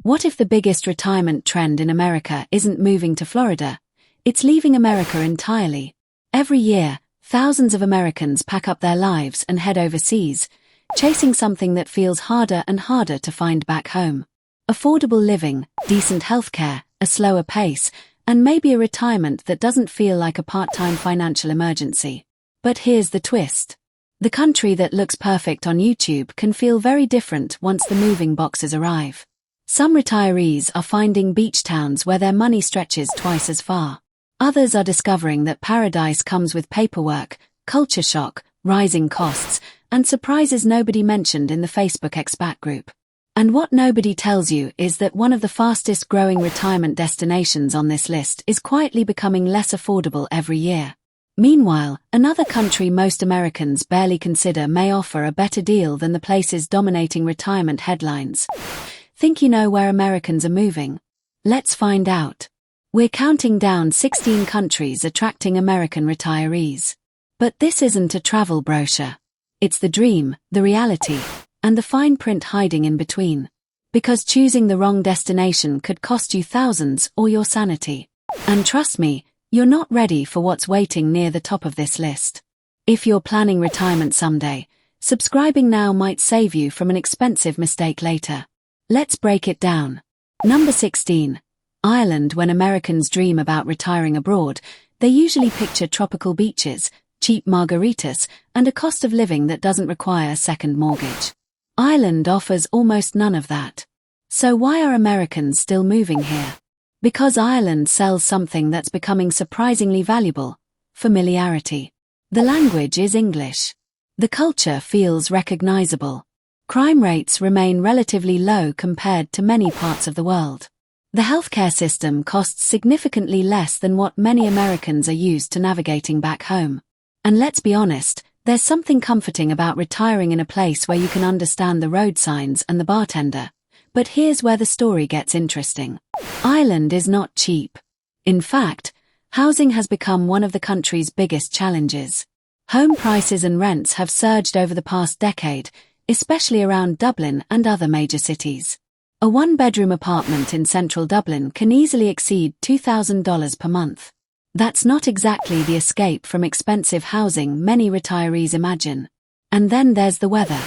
What if the biggest retirement trend in America isn't moving to Florida? It's leaving America entirely. Every year, thousands of Americans pack up their lives and head overseas, chasing something that feels harder and harder to find back home. Affordable living, decent healthcare, a slower pace, and maybe a retirement that doesn't feel like a part-time financial emergency. But here's the twist. The country that looks perfect on YouTube can feel very different once the moving boxes arrive. Some retirees are finding beach towns where their money stretches twice as far. Others are discovering that paradise comes with paperwork, culture shock, rising costs, and surprises nobody mentioned in the Facebook expat group. And what nobody tells you is that one of the fastest growing retirement destinations on this list is quietly becoming less affordable every year. Meanwhile, another country most Americans barely consider may offer a better deal than the places dominating retirement headlines. Think you know where Americans are moving? Let's find out. We're counting down 16 countries attracting American retirees. But this isn't a travel brochure. It's the dream, the reality, and the fine print hiding in between. Because choosing the wrong destination could cost you thousands or your sanity. And trust me, you're not ready for what's waiting near the top of this list. If you're planning retirement someday, subscribing now might save you from an expensive mistake later. Let's break it down. Number 16. Ireland. When Americans dream about retiring abroad, they usually picture tropical beaches, cheap margaritas, and a cost of living that doesn't require a second mortgage. Ireland offers almost none of that. So why are Americans still moving here? Because Ireland sells something that's becoming surprisingly valuable: familiarity. The language is English. The culture feels recognizable. Crime rates remain relatively low compared to many parts of the world. The healthcare system costs significantly less than what many Americans are used to navigating back home. And let's be honest, there's something comforting about retiring in a place where you can understand the road signs and the bartender. But here's where the story gets interesting. Ireland is not cheap. In fact, housing has become one of the country's biggest challenges. Home prices and rents have surged over the past decade, especially around Dublin and other major cities. A one-bedroom apartment in central Dublin can easily exceed $2,000 per month. That's not exactly the escape from expensive housing many retirees imagine. And then there's the weather.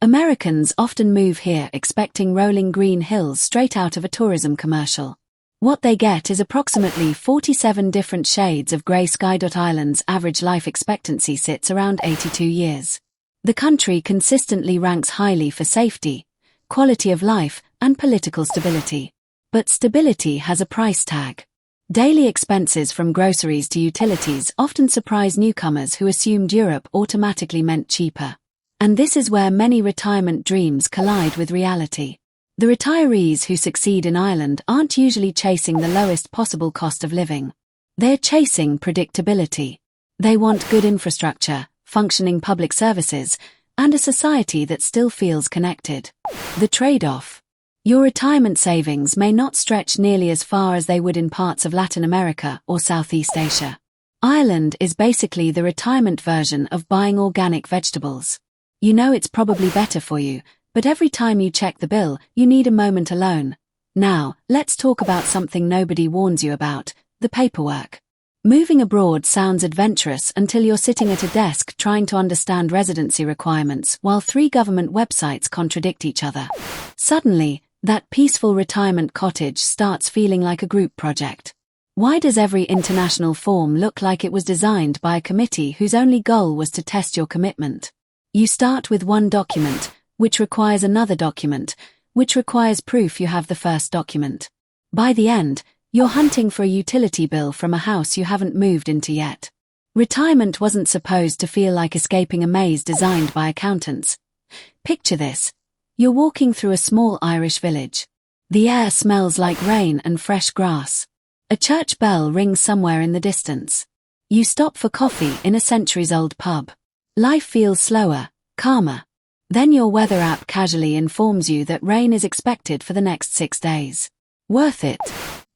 Americans often move here expecting rolling green hills straight out of a tourism commercial. What they get is approximately 47 different shades of grey sky. Ireland's average life expectancy sits around 82 years. The country consistently ranks highly for safety, quality of life, and political stability. But stability has a price tag. Daily expenses from groceries to utilities often surprise newcomers who assumed Europe automatically meant cheaper. And this is where many retirement dreams collide with reality. The retirees who succeed in Ireland aren't usually chasing the lowest possible cost of living. They're chasing predictability. They want good infrastructure, functioning public services, and a society that still feels connected. The trade-off. Your retirement savings may not stretch nearly as far as they would in parts of Latin America or Southeast Asia. Ireland is basically the retirement version of buying organic vegetables. You know it's probably better for you, but every time you check the bill, you need a moment alone. Now, let's talk about something nobody warns you about: the paperwork. Moving abroad sounds adventurous until you're sitting at a desk trying to understand residency requirements while 3 government websites contradict each other. Suddenly, that peaceful retirement cottage starts feeling like a group project. Why does every international form look like it was designed by a committee whose only goal was to test your commitment? You start with one document, which requires another document, which requires proof you have the first document. By the end, you're hunting for a utility bill from a house you haven't moved into yet. Retirement wasn't supposed to feel like escaping a maze designed by accountants. Picture this. You're walking through a small Irish village. The air smells like rain and fresh grass. A church bell rings somewhere in the distance. You stop for coffee in a centuries-old pub. Life feels slower, calmer. Then your weather app casually informs you that rain is expected for the next 6 days. Worth it?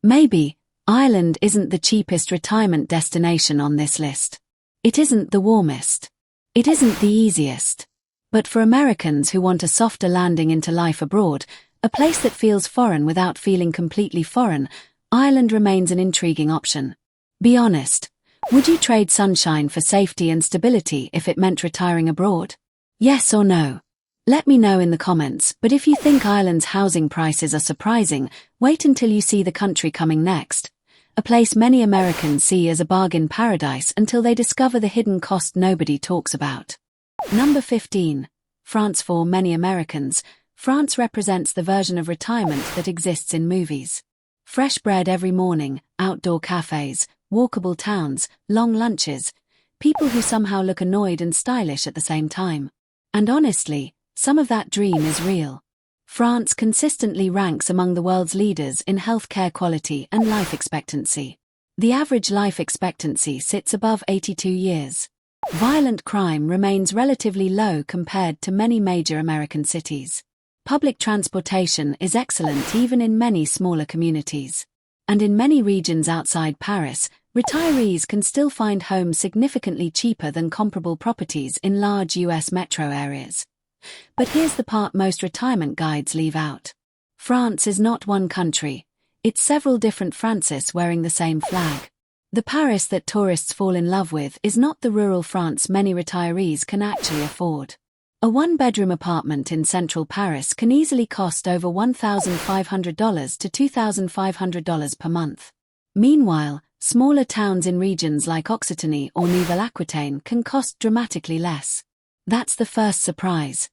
Maybe. Ireland isn't the cheapest retirement destination on this list. It isn't the warmest. It isn't the easiest. But for Americans who want a softer landing into life abroad, A place that feels foreign without feeling completely foreign, Ireland remains an intriguing option. Be honest. Would you trade sunshine for safety and stability if it meant retiring abroad? Yes or no? Let me know in the comments, but if you think Ireland's housing prices are surprising, wait until you see the country coming next. A place many Americans see as a bargain paradise until they discover the hidden cost nobody talks about. Number 15. France. For many Americans, France represents the version of retirement that exists in movies. Fresh bread every morning, outdoor cafes, walkable towns, long lunches, people who somehow look annoyed and stylish at the same time. And honestly, some of that dream is real. France consistently ranks among the world's leaders in healthcare quality and life expectancy. The average life expectancy sits above 82 years. Violent crime remains relatively low compared to many major American cities. Public transportation is excellent even in many smaller communities. And in many regions outside Paris, retirees can still find homes significantly cheaper than comparable properties in large US metro areas. But here's the part most retirement guides leave out. France is not one country. It's several different Frances wearing the same flag. The Paris that tourists fall in love with is not the rural France many retirees can actually afford. A one-bedroom apartment in central Paris can easily cost over $1,500 to $2,500 per month. Meanwhile, smaller towns in regions like Occitanie or Nouvelle-Aquitaine can cost dramatically less. That's the first surprise.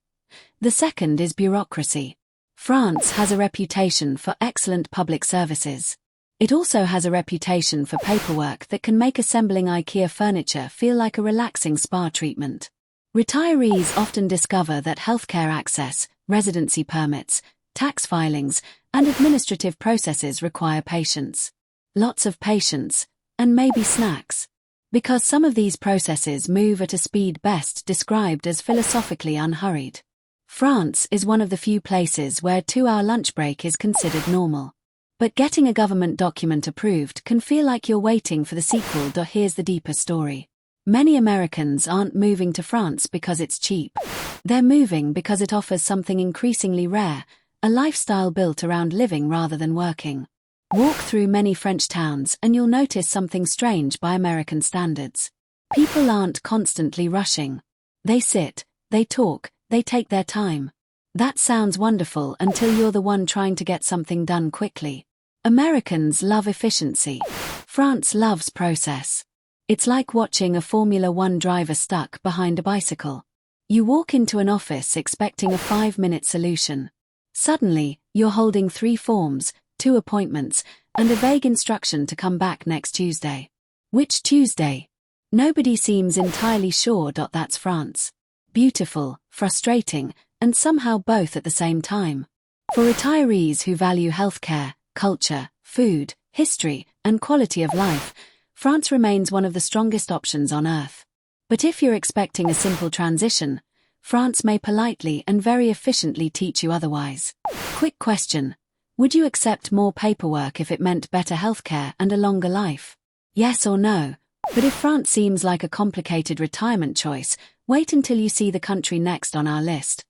The second is bureaucracy. France has a reputation for excellent public services. It also has a reputation for paperwork that can make assembling IKEA furniture feel like a relaxing spa treatment. Retirees often discover that healthcare access, residency permits, tax filings, and administrative processes require patience. Lots of patience, and maybe snacks. Because some of these processes move at a speed best described as philosophically unhurried. France is one of the few places where a 2-hour lunch break is considered normal. But getting a government document approved can feel like you're waiting for the sequel to Here's the Deeper Story. Many Americans aren't moving to France because it's cheap. They're moving because it offers something increasingly rare, a lifestyle built around living rather than working. Walk through many French towns and you'll notice something strange by American standards. People aren't constantly rushing. They sit, they talk, they take their time. That sounds wonderful until you're the one trying to get something done quickly. Americans love efficiency. France loves process. It's like watching a Formula One driver stuck behind a bicycle. You walk into an office expecting a 5-minute solution. Suddenly, you're holding 3 forms, 2 appointments, and a vague instruction to come back next Tuesday. Which Tuesday? Nobody seems entirely sure. That's France. Beautiful, frustrating, and somehow both at the same time. For retirees who value healthcare, culture, food, history, and quality of life, France remains one of the strongest options on earth. But if you're expecting a simple transition, France may politely and very efficiently teach you otherwise. Quick question. Would you accept more paperwork if it meant better healthcare and a longer life? Yes or no? But if France seems like a complicated retirement choice, wait until you see the country next on our list.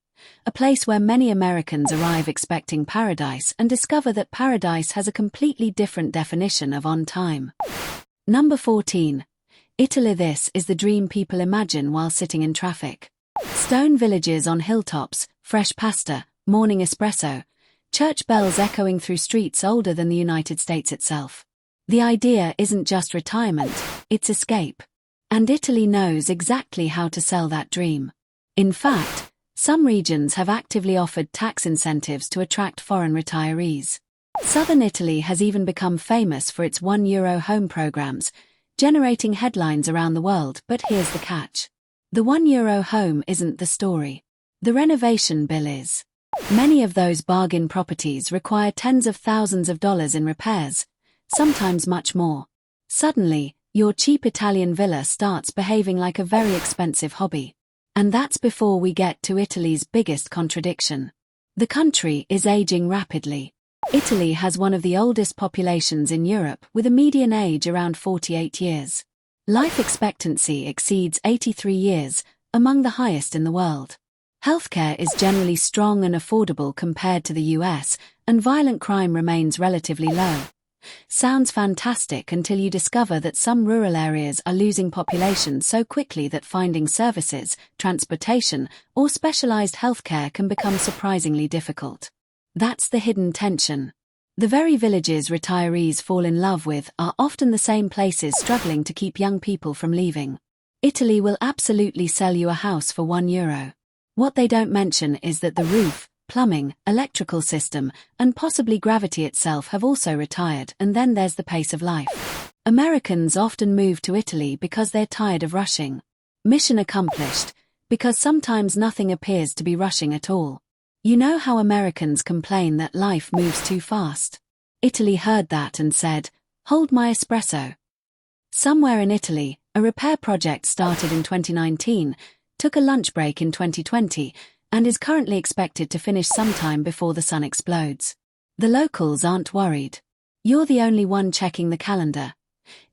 A place where many Americans arrive expecting paradise and discover that paradise has a completely different definition of on time. Number 14. Italy. This is the dream people imagine while sitting in traffic. Stone villages on hilltops, fresh pasta, morning espresso, church bells echoing through streets older than the United States itself. The idea isn't just retirement, it's escape. And Italy knows exactly how to sell that dream. In fact, some regions have actively offered tax incentives to attract foreign retirees. Southern Italy has even become famous for its €1 home programs, generating headlines around the world. But here's the catch. The €1 home isn't the story. The renovation bill is. Many of those bargain properties require tens of thousands of dollars in repairs, sometimes much more. Suddenly, your cheap Italian villa starts behaving like a very expensive hobby. And that's before we get to Italy's biggest contradiction. The country is aging rapidly. Italy has one of the oldest populations in Europe with a median age around 48 years. Life expectancy exceeds 83 years, among the highest in the world. Healthcare is generally strong and affordable compared to the US, and violent crime remains relatively low. Sounds fantastic until you discover that some rural areas are losing population so quickly that finding services, transportation, or specialized healthcare can become surprisingly difficult. That's the hidden tension. The very villages retirees fall in love with are often the same places struggling to keep young people from leaving. Italy will absolutely sell you a house for €1. What they don't mention is that the roof, plumbing, electrical system, and possibly gravity itself have also retired, and then there's the pace of life. Americans often move to Italy because they're tired of rushing. Mission accomplished, because sometimes nothing appears to be rushing at all. You know how Americans complain that life moves too fast? Italy heard that and said, "Hold my espresso." Somewhere in Italy, a repair project started in 2019, took a lunch break in 2020, and is currently expected to finish sometime before the sun explodes. The locals aren't worried. You're the only one checking the calendar.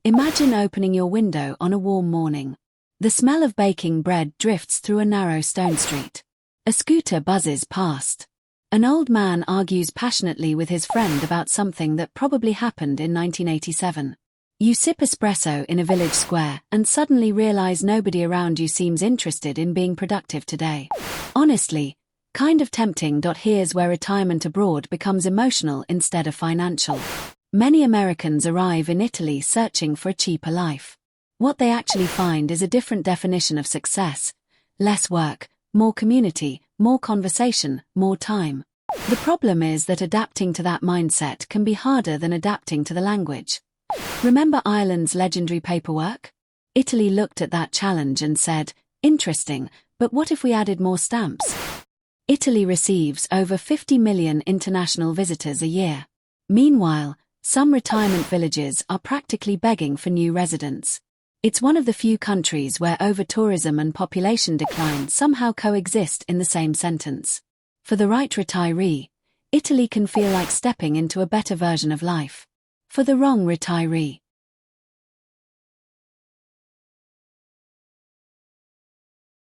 Imagine opening your window on a warm morning. The smell of baking bread drifts through a narrow stone street. A scooter buzzes past. An old man argues passionately with his friend about something that probably happened in 1987. You sip espresso in a village square and suddenly realize nobody around you seems interested in being productive today. Honestly, kind of tempting. Here's where retirement abroad becomes emotional instead of financial. Many Americans arrive in Italy searching for a cheaper life. What they actually find is a different definition of success: less work, more community, more conversation, more time. The problem is that adapting to that mindset can be harder than adapting to the language. Remember Ireland's legendary paperwork? Italy looked at that challenge and said, "Interesting, but what if we added more stamps?" Italy receives over 50 million international visitors a year. Meanwhile, some retirement villages are practically begging for new residents. It's one of the few countries where over-tourism and population decline somehow coexist in the same sentence. For the right retiree, Italy can feel like stepping into a better version of life. For the wrong retiree,